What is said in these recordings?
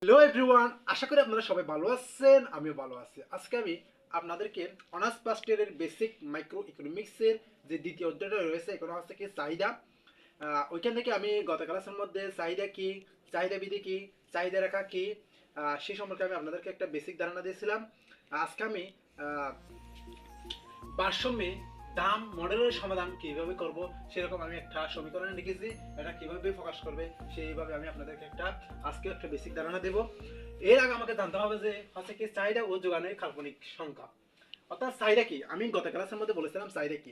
Hello everyone, আশা করি আপনারা সবাই ভালো আছেন। আমিও ভালো আছি। আজকে আমি আপনাদেরকে অনার্স ফার্স্ট ইয়ারের বেসিক মাইক্রো ইকোনমিক্সের যে দ্বিতীয় অধ্যায়টা রয়েছে, এখানে হচ্ছে কি চাহিদা। ওইখান থেকে আমি গত ক্লাসের মধ্যে চাহিদা কি, চাহিদা বিধি কি, চাহিদা রেখা কি, সেই সম্পর্কে আমি আপনাদেরকে একটা বেসিক ধারণা দিয়েছিলাম। আজকে আমি ভারসাম্যে দাম মডেলের সমাধান কিভাবে করব সেরকম আমি একটা সমীকরণ লিখেছি। এটা কিভাবে প্রকাশ করবে সেইভাবে আমি আপনাদেরকে আজকে একটা বেসিক ধারণা দেব। এর আগে আমাকে জানতে হবে যে হচ্ছে কি চাহিদা ও যোগানের কাল্পনিক সংখ্যা, অর্থাৎ চাহিদা কি। আমি গত ক্লাসের মধ্যে বলেছিলাম চাহিদা কি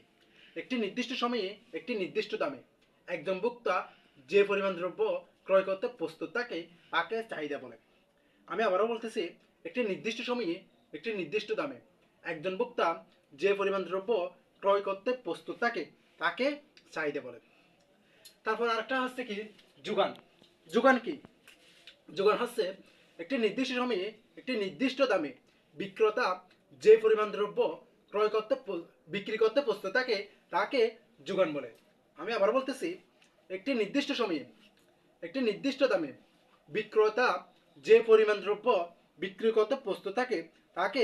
একটি নির্দিষ্ট সময়ে একটি নির্দিষ্ট দামে একজন ভোক্তা যে পরিমাণ দ্রব্য ক্রয় করতে প্রস্তুত তাকে চাহিদা বলে। আমি আবারও বলতেছি, একটি নির্দিষ্ট সময়ে একটি নির্দিষ্ট দামে একজন ভোক্তা যে পরিমাণ দ্রব্য ক্রয় করতে প্রস্তুত তাকে চাহিদা বলে। তারপর আরেকটা হচ্ছে কি যোগান। যোগান কি? যোগান হচ্ছে একটি নির্দিষ্ট সময়ে একটি নির্দিষ্ট দামে বিক্রেতা যে পরিমাণ দ্রব্য ক্রয় করতে বিক্রি করতে প্রস্তুত তাকে যোগান বলে। আমি আবার বলতেছি, একটি নির্দিষ্ট সময়ে একটি নির্দিষ্ট দামে বিক্রেতা যে পরিমাণ দ্রব্য বিক্রি করতে প্রস্তুত তাকে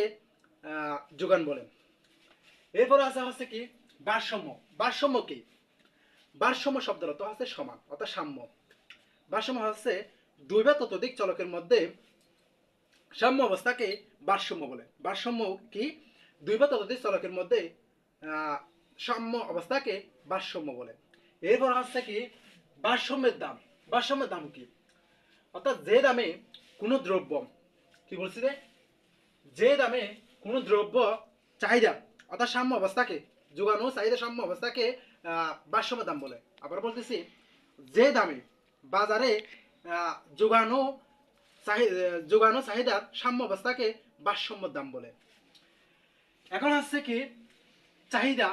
যোগান বলে। এরপর আছে হচ্ছে কি ভারসাম্য। ভারসাম্য কি? ভারসাম্য শব্দের অর্থ হচ্ছে সমান, অর্থাৎ সাম্য। ভারসাম্য হচ্ছে দুই বা ততোধিক চলকের মধ্যে সাম্য অবস্থাকে ভারসাম্য বলে। ভারসাম্য কি? দুই বা ততোধিক চলকের মধ্যে সাম্য অবস্থাকে ভারসাম্য বলে। এরপর হচ্ছে কি ভারসাম্যের দাম। ভারসাম্যের দাম কি? অর্থাৎ যে দামে কোনো দ্রব্য, কি বলছি রে, যে দামে কোনো দ্রব্য চাহিদা অর্থাৎ সাম্য অবস্থাকে, যোগান ও চাহিদা সাম্য অবস্থাকে ভারসাম্য দাম বলে। আবার বলতেছি, যে দামে বাজারে যোগান ও চাহিদার সাম্য অবস্থাকে ভারসাম্য দাম বলে। এখন হচ্ছে কি চাহিদা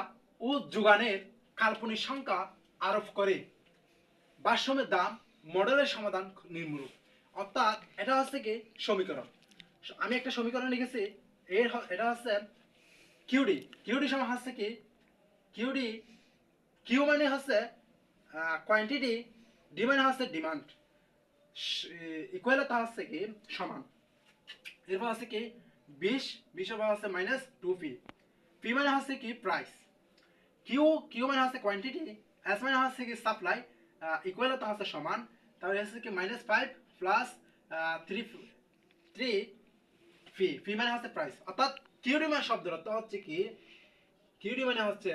ও যোগানের কাল্পনিক সংখ্যা আরোপ করে ভারসাম্যের দাম মডেলের সমাধান নির্মূল। অর্থাৎ এটা হচ্ছে কি সমীকরণ। আমি একটা সমীকরণ লিখেছি। এটা হচ্ছে কিউডি। কিউডি সমান হচ্ছে কি কিউডি, কিউ মানে হচ্ছে কোয়ান্টিটি, ডি মানে হচ্ছে ডিমান্ড, ইকুয়ালতা হচ্ছে কি সমান। এরপর হচ্ছে কি 20 20 হচ্ছে মাইনাস 2p। পি মানে হচ্ছে কি প্রাইস। কিউ কিউ মানে হচ্ছে কোয়ান্টিটি, এস মানে হচ্ছে কি সাপ্লাই, ইকুয়ালতা হচ্ছে সমান। তাহলে হচ্ছে কি -5 প্লাস 3 ফি। ফি মানে হচ্ছে প্রাইস। অর্থাৎ কিউডি মানে শব্দের অর্থ হচ্ছে কি, কিউডি মানে হচ্ছে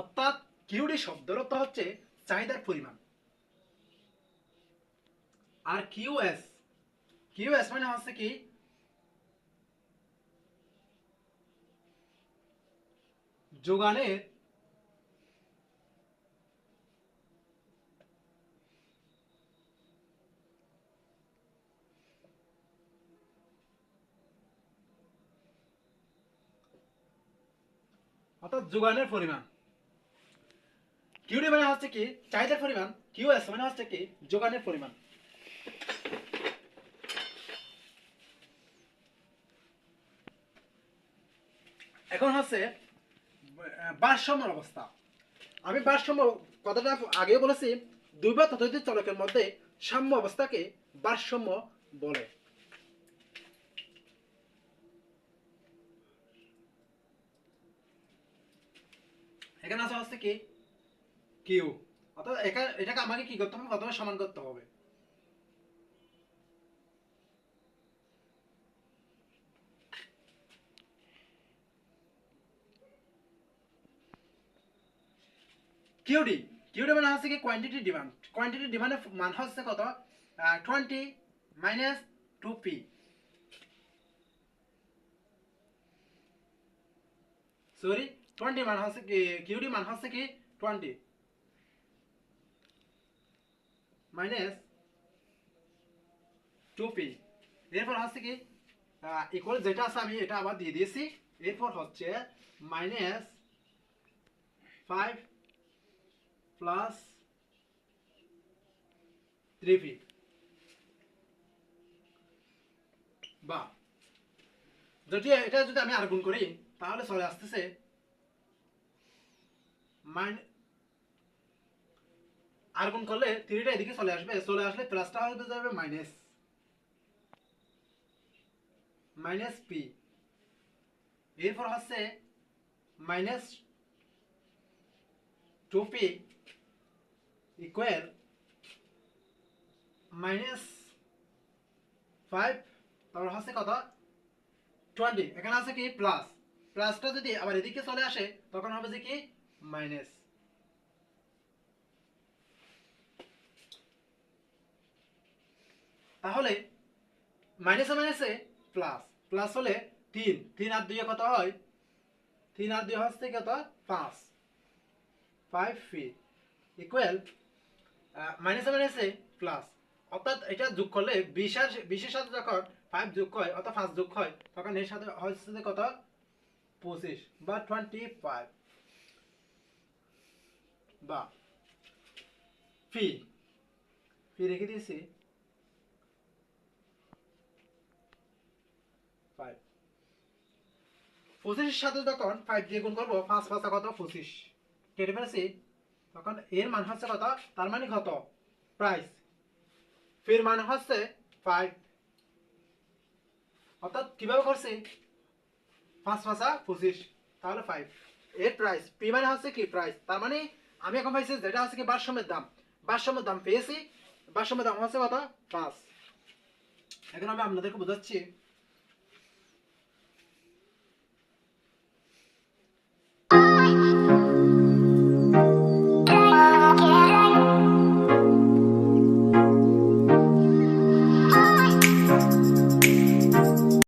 অর্থাৎ কিউডি শব্দের অর্থ হচ্ছে চাহিদার পরিমাণ। আর কিউএস, কিউএস মানে হচ্ছে কি যোগানের অর্থাৎ যোগানের পরিমাণ। কিউডি মানে হচ্ছে কি চাহিদার পরিমাণ, কিউএস মানে হচ্ছে কি যোগানের পরিমাণ। এখন হচ্ছে ভারসাম্য অবস্থা। আমি ভারসাম্য কথাটা আগেও বলেছি, দুই বা ততোধিক চলকের মধ্যে সাম্য অবস্থাকে ভারসাম্য বলে। এখানে আছে হচ্ছে কি কিউ, অর্থাৎ এটাকে আমাকে কি করতে হবে, প্রথমে সমান করতে হবে। কিউডি, কিউডি মানে হচ্ছে কি কোয়ান্টিটি ডিমান্ড। কোয়ান্টিটি ডিমান্ডের মান হচ্ছে কত, 20 মাইনাস 2p। সরি, 20 মান হচ্ছে কি কিউডি মান হচ্ছে কি 20 মাইনাস 2p। এরপর হচ্ছে কি ইকুয়াল যেটা আছে আমি এটা আবার দিয়ে দিয়েছি। এরপর হচ্ছে -5 প্লাস 3p বা যদি এটা যদি আমি আর গুণ করি তাহলে চলে আসতেছে আর গুণ করলে 3টা এদিকে চলে আসবে, চলে আসলে প্লাসটা হয়ে যাবে মাইনাস পি, এরপর হচ্ছে মাইনাস 2p ইকুয়াল মাইনাস 5, তারপর হচ্ছে কত 20, এখানে আছে কি প্লাস, প্লাসটা যদি আবার এদিকে চলে আসে তখন হবে যে কি মাইনাস। তাহলে মাইনাসে মাইনাসে প্লাস, প্লাস হলে 3, 3 আর 2 কত হয়, 3 আর 2 হচ্ছে কত 5, 5p ইকুয়াল মাইনাসে মাইনাসে প্লাস, অর্থাৎ এটা যোগ করলে 20 এর সাথে যখন 5 যোগ হয় অর্থাৎ 5 যোগ হয় তখন এর সাথে হচ্ছে যে কত 25 বা 25 বা ফি ফি রেখে দিয়েছি 5, 25 এর সাথে যখন 5 দিয়ে গুণ করবো 5 5 কত 25 কেটে ফেলেছি, তখন এর মান হচ্ছে কত, তার মানে কত প্রাইস, ফির মান হচ্ছে 5, অর্থাৎ কিভাবে করছি 5 5 25 তাহলে 5, এর প্রাইস পি মানে হচ্ছে কি প্রাইস, তার মানে আমি এখন পাইছি যেটা হচ্ছে কি ভারসাম্যের দাম পেয়েছি, ভারসাম্যের দাম হচ্ছে কত 5। এখন আমি আপনাদেরকে বোঝাচ্ছি